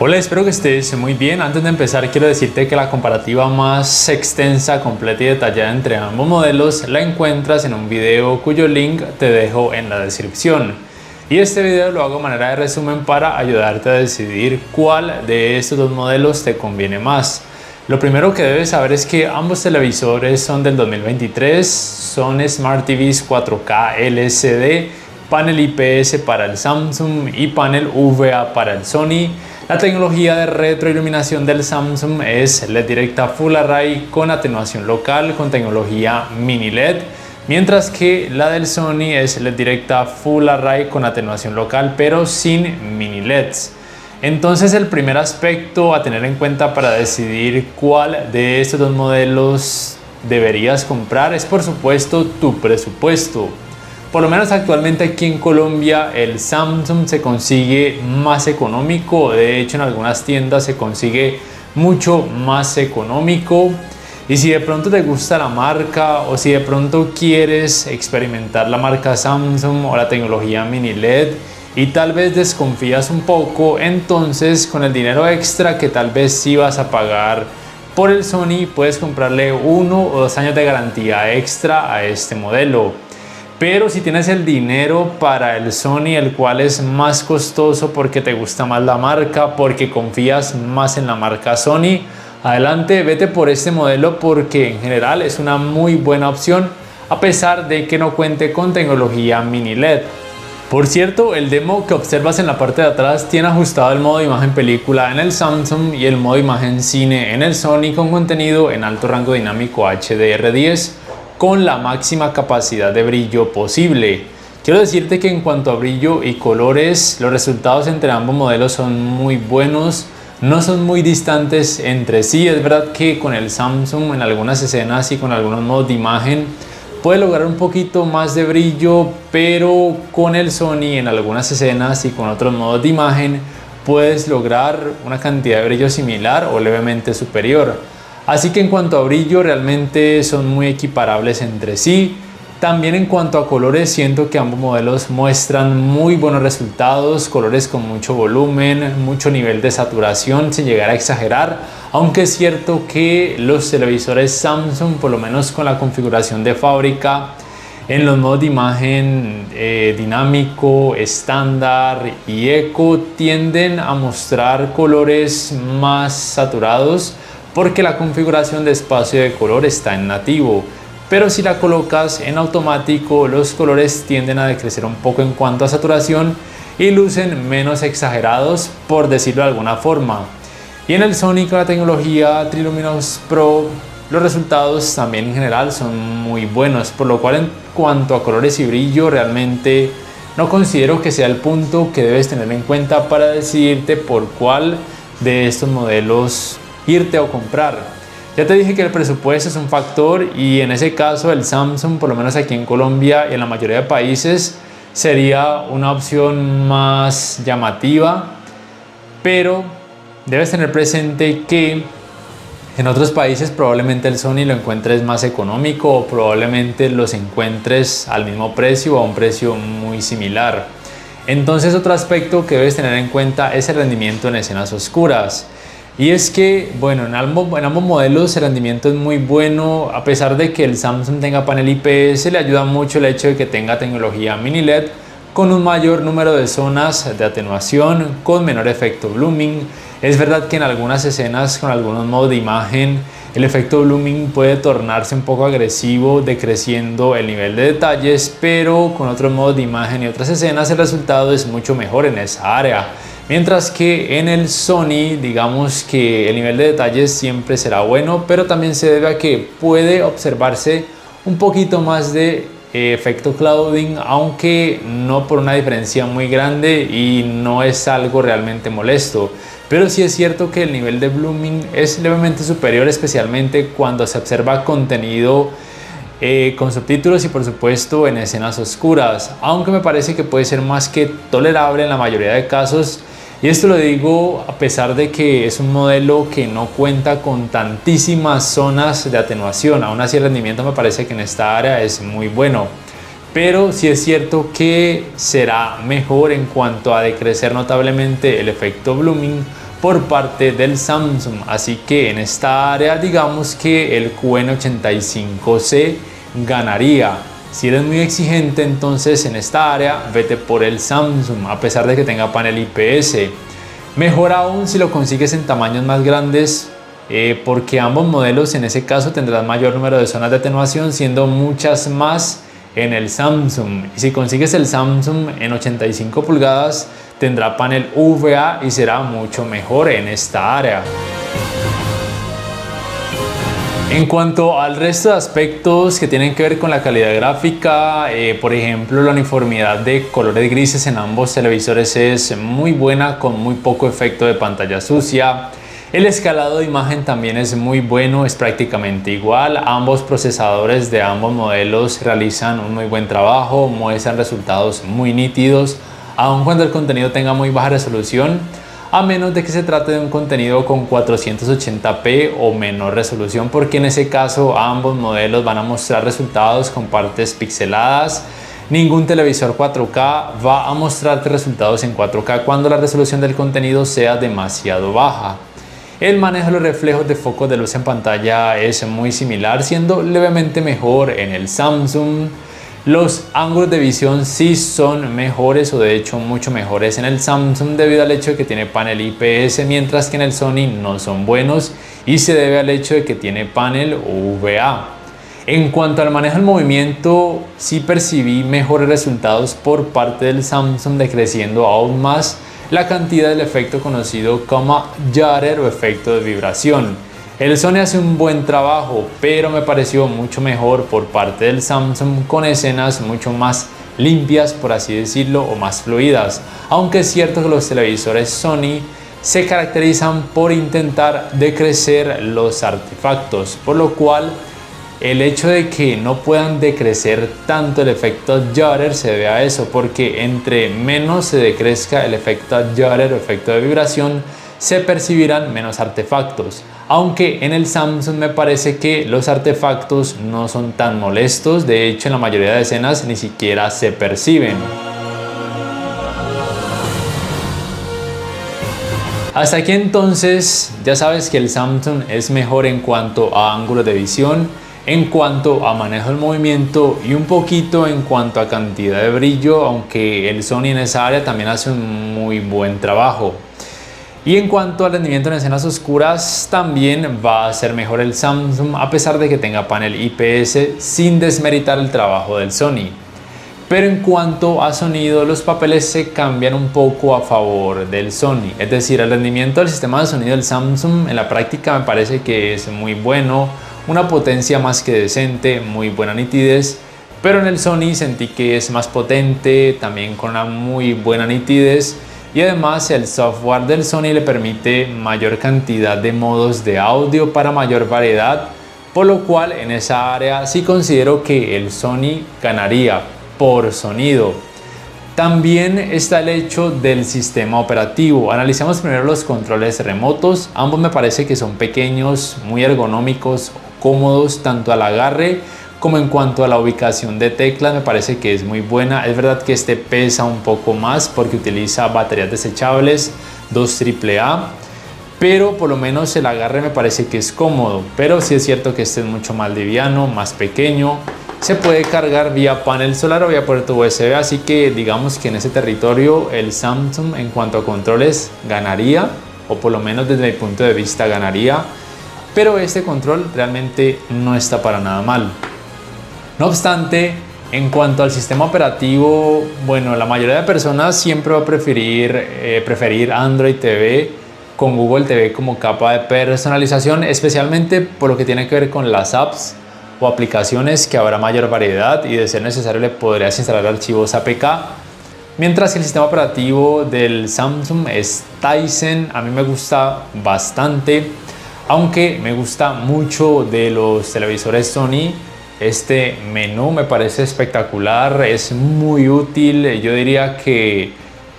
Hola, espero que estés muy bien. Antes de empezar, quiero decirte que la comparativa más extensa, completa y detallada entre ambos modelos la encuentras en un video cuyo link te dejo en la descripción. Y este video lo hago a manera de resumen para ayudarte a decidir cuál de estos dos modelos te conviene más. Lo primero que debes saber es que ambos televisores son del 2023, son Smart TVs 4K LCD, panel IPS para el Samsung y panel UVA para el Sony. La tecnología de retroiluminación del Samsung es LED directa Full Array con atenuación local con tecnología Mini LED, mientras que la del Sony es LED directa Full Array con atenuación local pero sin Mini LEDs. Entonces el primer aspecto a tener en cuenta para decidir cuál de estos dos modelos deberías comprar es por supuesto tu presupuesto. Por lo menos actualmente aquí en Colombia el Samsung se consigue más económico, de hecho en algunas tiendas se consigue mucho más económico. Y si de pronto te gusta la marca o si de pronto quieres experimentar la marca Samsung o la tecnología Mini LED y tal vez desconfías un poco, entonces con el dinero extra que tal vez sí vas a pagar por el Sony puedes comprarle 1 o 2 años de garantía extra a este modelo. Pero si tienes el dinero para el Sony, el cual es más costoso porque te gusta más la marca, porque confías más en la marca Sony, adelante, vete por este modelo porque en general es una muy buena opción a pesar de que no cuente con tecnología Mini LED. Por cierto, el demo que observas en la parte de atrás tiene ajustado el modo de imagen película en el Samsung y el modo de imagen cine en el Sony con contenido en alto rango dinámico HDR10 con la máxima capacidad de brillo posible. Quiero decirte que en cuanto a brillo y colores, los resultados entre ambos modelos son muy buenos, no son muy distantes entre sí. Es verdad que con el Samsung en algunas escenas y con algunos modos de imagen puede lograr un poquito más de brillo, pero con el Sony en algunas escenas y con otros modos de imagen puedes lograr una cantidad de brillo similar o levemente superior. Así que en cuanto a brillo realmente son muy equiparables entre sí. También en cuanto a colores siento que ambos modelos muestran muy buenos resultados, colores con mucho volumen, mucho nivel de saturación sin llegar a exagerar, aunque es cierto que los televisores Samsung, por lo menos con la configuración de fábrica, en los modos de imagen dinámico, estándar y eco tienden a mostrar colores más saturados porque la configuración de espacio de color está en nativo, pero si la colocas en automático los colores tienden a decrecer un poco en cuanto a saturación y lucen menos exagerados, por decirlo de alguna forma. Y en el Sony con la tecnología Triluminos Pro los resultados también en general son muy buenos, por lo cual en cuanto a colores y brillo realmente no considero que sea el punto que debes tener en cuenta para decidirte por cuál de estos modelos irte o comprar. Ya te dije que el presupuesto es un factor y en ese caso el Samsung, por lo menos aquí en Colombia y en la mayoría de países, sería una opción más llamativa, pero debes tener presente que en otros países probablemente el Sony lo encuentres más económico o probablemente los encuentres al mismo precio o a un precio muy similar. Entonces otro aspecto que debes tener en cuenta es el rendimiento en escenas oscuras. Y es que, bueno, en ambos modelos el rendimiento es muy bueno, a pesar de que el Samsung tenga panel IPS, le ayuda mucho el hecho de que tenga tecnología Mini LED con un mayor número de zonas de atenuación, con menor efecto blooming. Es verdad que en algunas escenas con algunos modos de imagen el efecto blooming puede tornarse un poco agresivo, decreciendo el nivel de detalles, pero con otros modos de imagen y otras escenas el resultado es mucho mejor en esa área. Mientras que en el Sony, digamos que el nivel de detalles siempre será bueno, pero también se debe a que puede observarse un poquito más de efecto clouding, aunque no por una diferencia muy grande y no es algo realmente molesto. Pero sí es cierto que el nivel de blooming es levemente superior, especialmente cuando se observa contenido con subtítulos y por supuesto en escenas oscuras, aunque me parece que puede ser más que tolerable en la mayoría de casos. Y esto lo digo a pesar de que es un modelo que no cuenta con tantísimas zonas de atenuación. Aún así el rendimiento me parece que en esta área es muy bueno. Pero sí es cierto que será mejor en cuanto a decrecer notablemente el efecto blooming por parte del Samsung, así que en esta área digamos que el QN85C ganaría. Si eres muy exigente, entonces en esta área vete por el Samsung, a pesar de que tenga panel IPS. Mejor aún si lo consigues en tamaños más grandes, porque ambos modelos en ese caso tendrán mayor número de zonas de atenuación, siendo muchas más en el Samsung. Y si consigues el Samsung en 85 pulgadas, tendrá panel VA y será mucho mejor en esta área. En cuanto al resto de aspectos que tienen que ver con la calidad gráfica, por ejemplo, la uniformidad de colores grises en ambos televisores es muy buena, con muy poco efecto de pantalla sucia. El escalado de imagen también es muy bueno, es prácticamente igual. Ambos procesadores de ambos modelos realizan un muy buen trabajo, muestran resultados muy nítidos, aun cuando el contenido tenga muy baja resolución, a menos de que se trate de un contenido con 480p o menor resolución, porque en ese caso ambos modelos van a mostrar resultados con partes pixeladas. Ningún televisor 4K va a mostrarte resultados en 4K cuando la resolución del contenido sea demasiado baja. El manejo de los reflejos de focos de luz en pantalla es muy similar, siendo levemente mejor en el Samsung. Los ángulos de visión sí son mejores, o de hecho mucho mejores en el Samsung, debido al hecho de que tiene panel IPS, mientras que en el Sony no son buenos, y se debe al hecho de que tiene panel VA. En cuanto al manejo del movimiento, sí percibí mejores resultados por parte del Samsung, decreciendo aún más la cantidad del efecto conocido como Jutter o efecto de vibración. El Sony hace un buen trabajo, pero me pareció mucho mejor por parte del Samsung, con escenas mucho más limpias, por así decirlo, o más fluidas. Aunque es cierto que los televisores Sony se caracterizan por intentar decrecer los artefactos, por lo cual el hecho de que no puedan decrecer tanto el efecto Jutter se debe a eso, porque entre menos se decrezca el efecto Jutter o efecto de vibración, se percibirán menos artefactos. Aunque en el Samsung me parece que los artefactos no son tan molestos, de hecho en la mayoría de escenas ni siquiera se perciben. Hasta aquí entonces ya sabes que el Samsung es mejor en cuanto a ángulos de visión, en cuanto a manejo del movimiento y un poquito en cuanto a cantidad de brillo, aunque el Sony en esa área también hace un muy buen trabajo. Y en cuanto al rendimiento en escenas oscuras, también va a ser mejor el Samsung, a pesar de que tenga panel IPS, sin desmeritar el trabajo del Sony. Pero en cuanto a sonido, los papeles se cambian un poco a favor del Sony. Es decir, el rendimiento del sistema de sonido del Samsung en la práctica me parece que es muy bueno, una potencia más que decente, muy buena nitidez. Pero en el Sony sentí que es más potente, también con una muy buena nitidez. Y además el software del Sony le permite mayor cantidad de modos de audio para mayor variedad, por lo cual en esa área sí considero que el Sony ganaría por sonido. También está el hecho del sistema operativo. Analicemos primero los controles remotos. Ambos me parece que son pequeños, muy ergonómicos, cómodos tanto al agarre como en cuanto a la ubicación de teclas. Me parece que es muy buena. Es verdad que este pesa un poco más porque utiliza baterías desechables 2 AAA, pero por lo menos el agarre me parece que es cómodo. Pero sí es cierto que este es mucho más liviano, más pequeño. Se puede cargar vía panel solar o vía puerto USB, así que digamos que en ese territorio el Samsung en cuanto a controles ganaría, o por lo menos desde mi punto de vista ganaría. Pero este control realmente no está para nada mal. No obstante, en cuanto al sistema operativo, bueno, la mayoría de personas siempre va a preferir Android TV con Google TV como capa de personalización, especialmente por lo que tiene que ver con las apps o aplicaciones, que habrá mayor variedad y de ser necesario le podrías instalar archivos APK. Mientras que el sistema operativo del Samsung es Tizen, a mí me gusta bastante, aunque me gusta mucho de los televisores Sony. Este menú me parece espectacular, es muy útil. Yo diría que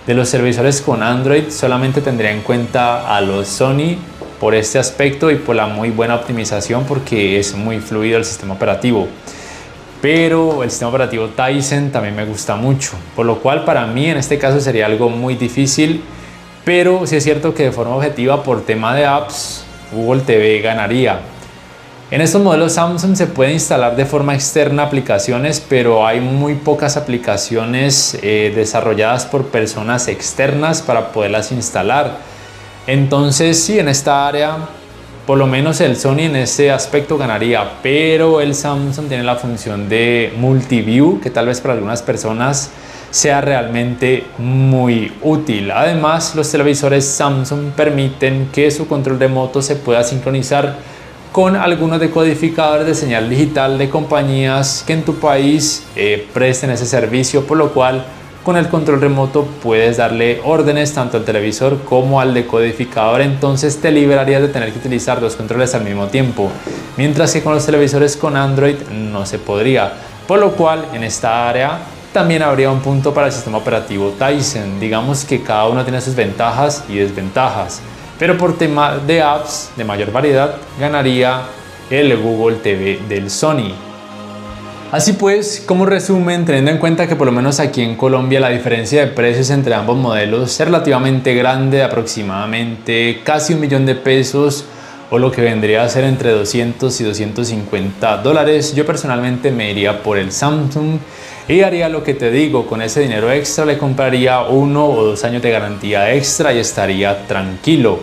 de los televisores con Android solamente tendría en cuenta a los Sony por este aspecto y por la muy buena optimización, porque es muy fluido el sistema operativo. Pero el sistema operativo Tizen también me gusta mucho, por lo cual para mí en este caso sería algo muy difícil pero sí es cierto que de forma objetiva por tema de apps, Google TV ganaría. En estos modelos Samsung se puede instalar de forma externa aplicaciones, pero hay muy pocas aplicaciones desarrolladas por personas externas para poderlas instalar. Entonces sí, en esta área, por lo menos el Sony en ese aspecto ganaría, pero el Samsung tiene la función de multiview, que tal vez para algunas personas sea realmente muy útil. Además, los televisores Samsung permiten que su control remoto se pueda sincronizar con algunos decodificadores de señal digital de compañías que en tu país presten ese servicio, por lo cual con el control remoto puedes darle órdenes tanto al televisor como al decodificador, entonces te liberarías de tener que utilizar dos controles al mismo tiempo, mientras que con los televisores con Android no se podría, por lo cual en esta área también habría un punto para el sistema operativo Tizen. Digamos que cada uno tiene sus ventajas y desventajas, pero por tema de apps de mayor variedad ganaría el Google TV del Sony. Así pues, como resumen, teniendo en cuenta que por lo menos aquí en Colombia la diferencia de precios entre ambos modelos es relativamente grande, aproximadamente casi $1.000.000 o lo que vendría a ser entre 200 y 250 dólares, yo personalmente me iría por el Samsung y haría lo que te digo, con ese dinero extra le compraría 1 o 2 años de garantía extra y estaría tranquilo.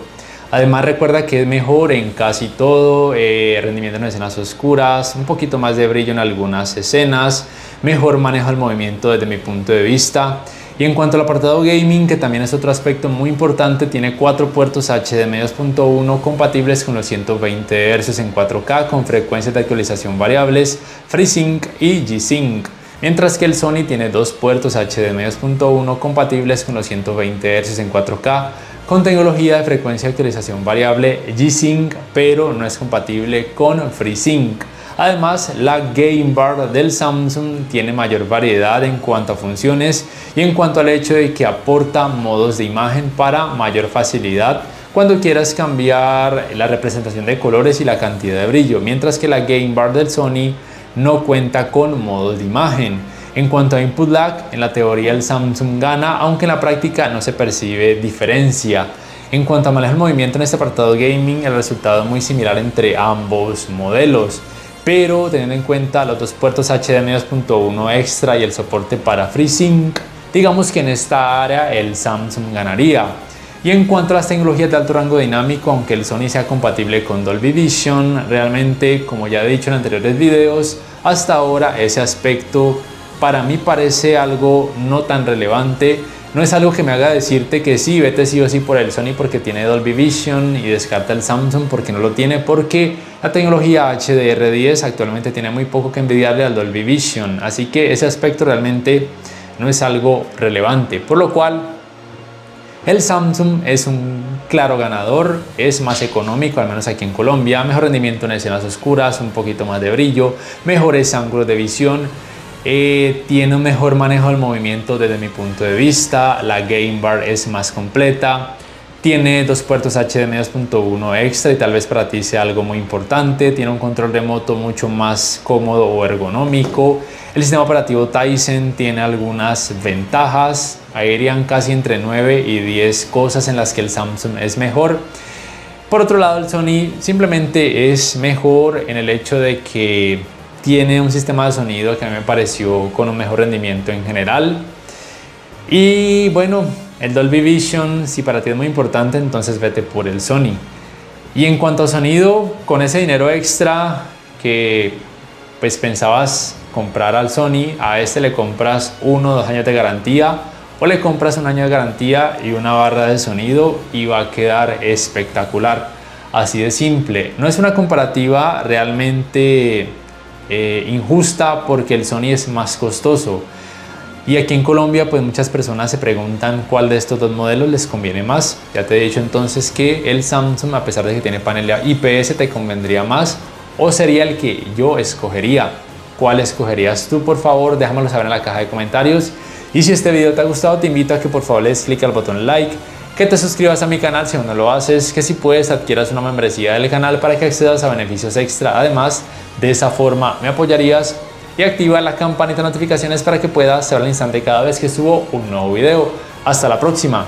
Además recuerda que es mejor en casi todo, rendimiento en escenas oscuras, un poquito más de brillo en algunas escenas, mejor manejo del movimiento desde mi punto de vista. Y en cuanto al apartado gaming, que también es otro aspecto muy importante, tiene 4 puertos HDMI 2.1 compatibles con los 120 Hz en 4K con frecuencias de actualización variables, FreeSync y G-Sync. Mientras que el Sony tiene 2 puertos HDMI 2.1 compatibles con los 120 Hz en 4K con tecnología de frecuencia de actualización variable G-Sync, pero no es compatible con FreeSync. Además, la Game Bar del Samsung tiene mayor variedad en cuanto a funciones y en cuanto al hecho de que aporta modos de imagen para mayor facilidad cuando quieras cambiar la representación de colores y la cantidad de brillo, mientras que la Game Bar del Sony no cuenta con modos de imagen. En cuanto a input lag, en la teoría el Samsung gana, aunque en la práctica no se percibe diferencia. En cuanto a manejo del movimiento en este apartado gaming, el resultado es muy similar entre ambos modelos, pero teniendo en cuenta los 2 puertos HDMI 2.1 extra y el soporte para FreeSync, digamos que en esta área el Samsung ganaría. Y en cuanto a las tecnologías de alto rango dinámico, aunque el Sony sea compatible con Dolby Vision, realmente, como ya he dicho en anteriores videos, hasta ahora ese aspecto para mí parece algo no tan relevante. No es algo que me haga decirte que sí, vete sí o sí por el Sony porque tiene Dolby Vision y descarta el Samsung porque no lo tiene, porque la tecnología HDR10 actualmente tiene muy poco que envidiarle al Dolby Vision, así que ese aspecto realmente no es algo relevante, por lo cual el Samsung es un claro ganador, es más económico, al menos aquí en Colombia, mejor rendimiento en escenas oscuras, un poquito más de brillo, mejores ángulos de visión, tiene un mejor manejo del movimiento desde mi punto de vista, la Game Bar es más completa, tiene 2 puertos HDMI 2.1 extra y tal vez para ti sea algo muy importante, tiene un control remoto mucho más cómodo o ergonómico, el sistema operativo Tizen tiene algunas ventajas, irían casi entre 9 y 10 cosas en las que el Samsung es mejor. Por otro lado, el Sony simplemente es mejor en el hecho de que tiene un sistema de sonido que a mí me pareció con un mejor rendimiento en general. Y bueno, el Dolby Vision, si para ti es muy importante, entonces vete por el Sony. Y en cuanto a sonido, con ese dinero extra que pues pensabas comprar al Sony, a este le compras 1 o 2 años de garantía, o le compras 1 año de garantía y una barra de sonido y va a quedar espectacular. Así de simple. No es una comparativa realmente injusta porque el Sony es más costoso. Y aquí en Colombia pues muchas personas se preguntan cuál de estos 2 modelos les conviene más. Ya te he dicho entonces que el Samsung, a pesar de que tiene panel IPS, te convendría más, o sería el que yo escogería. ¿Cuál escogerías tú? Por favor, déjamelo saber en la caja de comentarios. Y si este video te ha gustado, te invito a que por favor le des clic al botón like, que te suscribas a mi canal si aún no lo haces, que si puedes adquieras una membresía del canal para que accedas a beneficios extra. Además, de esa forma me apoyarías, y activa la campanita de notificaciones para que puedas saber al instante cada vez que subo un nuevo video. Hasta la próxima.